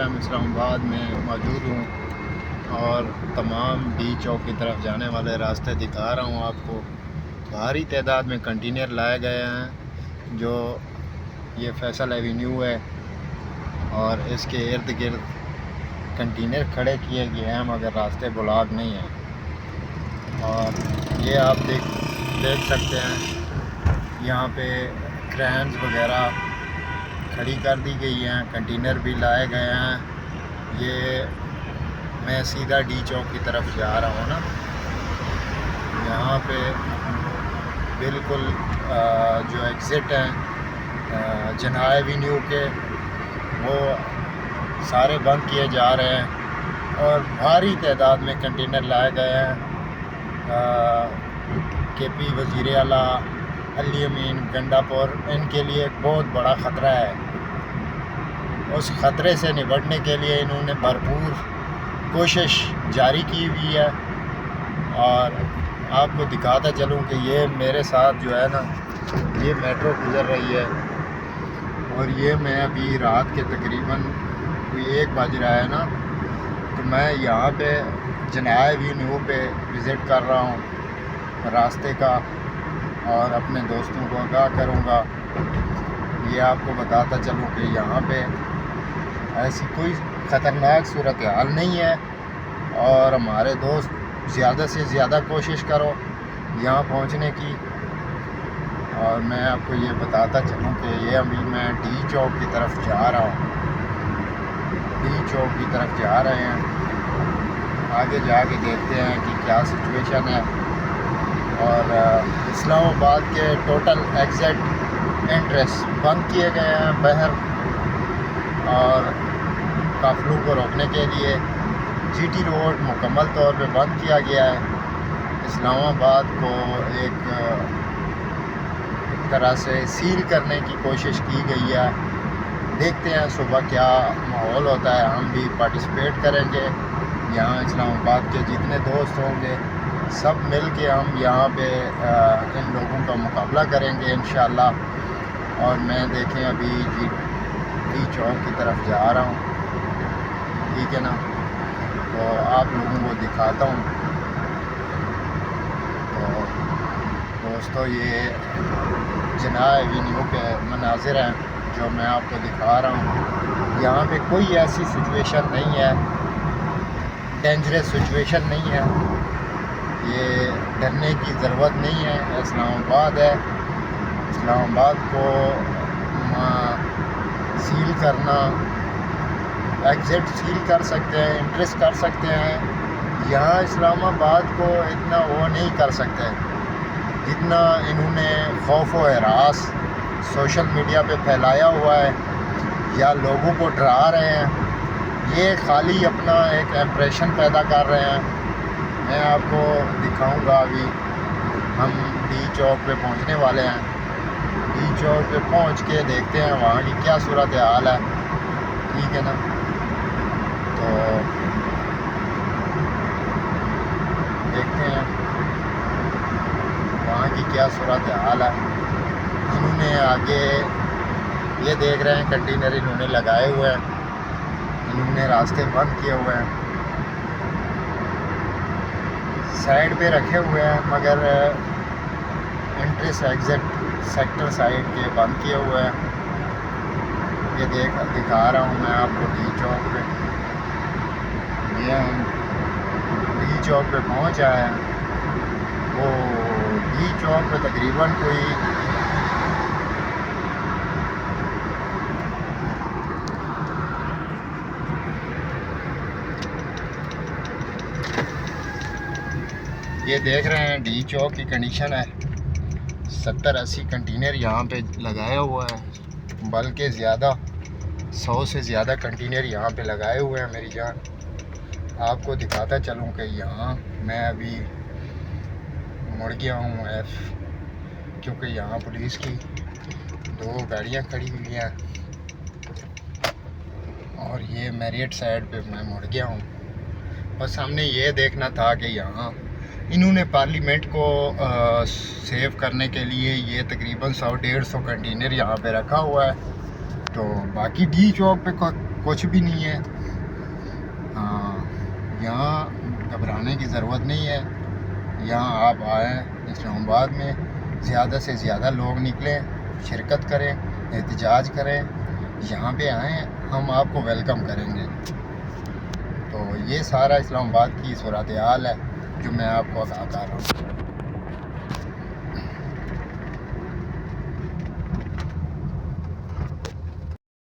Time Islamabad में मौजूद हूँ और तमाम डी चौक की तरफ जाने वाले रास्ते दिखा रहा हूँ आपको। भारी तादाद में कंटेनर लाए गए हैं। जो ये फैसल एवेन्यू है और इसके इर्द गिर्द कंटेनर खड़े किए गए हैं मगर रास्ते ब्लॉक नहीं हैं। और ये आप देख सकते हैं यहाँ पे क्रेन्स वगैरह खड़ी कर दी गई हैं, कंटेनर भी लाए गए हैं। ये मैं सीधा डी चौक की तरफ जा रहा हूँ ना, यहाँ पे बिल्कुल जो एग्ज़िट हैं जनाह एवेन्यू के वो सारे बंद किए जा रहे हैं और भारी तादाद में कंटेनर लाए गए हैं। KP वज़ीर आला अली अमीन गंडापुर इनके लिए एक बहुत बड़ा ख़तरा है। उस ख़तरे से निपटने के लिए इन्होंने भरपूर कोशिश जारी की हुई है। और आपको दिखाता चलूँ कि ये मेरे साथ जो है ना, ये मेट्रो गुज़र रही है और ये मैं अभी रात के तकरीबन कोई 1 बज रहा है ना, तो मैं यहाँ पे जनाह एवेन्यू पे विज़िट कर रहा हूँ रास्ते का और अपने दोस्तों को आगाह करूँगा। ये आपको बताता चलूँ कि यहाँ पे ऐसी कोई ख़तरनाक सूरत हाल नहीं है और हमारे दोस्त ज़्यादा से ज़्यादा कोशिश करो यहाँ पहुँचने की। और मैं आपको ये बताता चलूँ कि ये अभी मैं डी चौक की तरफ जा रहा हूँ, डी चौक की तरफ जा रहे हैं। आगे जाके देखते हैं कि क्या सिचुएशन है। और इस्लामाबाद के टोटल एग्ज़िट एंट्रेंस बंद किए गए हैं बहर और काफ़िलों को रोकने के लिए। GT रोड मुकम्मल तौर पे बंद किया गया है। इस्लामाबाद को एक तरह से सील करने की कोशिश की गई है। देखते हैं सुबह क्या माहौल होता है। हम भी पार्टिसिपेट करेंगे। यहाँ इस्लामाबाद के जितने दोस्त होंगे सब मिल के हम यहाँ पे इन लोगों का मुकाबला करेंगे इंशाअल्लाह। और मैं देखें अभी डी चौक की तरफ जा रहा हूँ, ठीक है ना, तो आप लोगों को दिखाता हूँ। तो दोस्तों ये जनाह एवेन्यू के मनाज़िर हैं जो मैं आपको दिखा रहा हूँ। यहाँ पे कोई ऐसी सिचुएशन नहीं है, डेंजरस सिचुएशन नहीं है, ये डरने की ज़रूरत नहीं है। इस्लामाबाद है, इस्लामाबाद को सील करना, एग्ज़िट सील कर सकते हैं, इंट्रेस कर सकते हैं। यहाँ इस्लामाबाद को इतना वो नहीं कर सकते जितना इन्होंने खौफ व हरास सोशल मीडिया पे फैलाया हुआ है या लोगों को डरा रहे हैं। ये खाली अपना एक इम्प्रेशन पैदा कर रहे हैं। मैं आपको दिखाऊंगा। अभी हम डी चौक पे पहुंचने वाले हैं। डी चौक पे पहुंच के देखते हैं वहाँ की क्या सूरत हाल है, ठीक है ना। तो देखते हैं वहाँ की क्या सूरत हाल है। इन्होंने आगे ये देख रहे हैं कंटेनर इन्होंने लगाए हुए हैं, इन्होंने रास्ते बंद किए हुए हैं, साइड पे रखे हुए हैं मगर एंट्रेंस एग्ज़िट सेक्टर साइड के बंद किए हुए हैं। ये दिखा रहा हूँ मैं आपको डी चौक पे। ये हम डी चौक पे पहुँच आए हैं। वो डी चौक पे तकरीबन कोई ये देख रहे हैं डी चौक की कंडीशन है। 70-80 कंटेनर यहाँ पे लगाया हुआ है, बल्कि ज़्यादा 100 से ज़्यादा कंटेनर यहाँ पे लगाए हुए हैं मेरी जान। आपको दिखाता चलूँ कि यहाँ मैं अभी मुड़ गया हूँ क्योंकि यहाँ पुलिस की 2 गाड़ियाँ खड़ी हुई हैं और ये मैरियट साइड पे मैं मुड़ गया हूँ। बस हमने ये देखना था कि यहाँ इन्होंने पार्लियामेंट को सेव करने के लिए ये तकरीबन 100-150 कंटेनर यहाँ पे रखा हुआ है। तो बाकी डी चौक पे कुछ भी नहीं है। हाँ, यहाँ घबराने की ज़रूरत नहीं है। यहाँ आप आएँ, इस्लामाबाद में ज़्यादा से ज़्यादा लोग निकलें, शिरकत करें, एहतजाज करें, यहाँ पे आएँ, हम आपको वेलकम करेंगे। तो ये सारा इस्लामाबाद की सूरत हाल है जो मैं आपको बता रहा हूँ।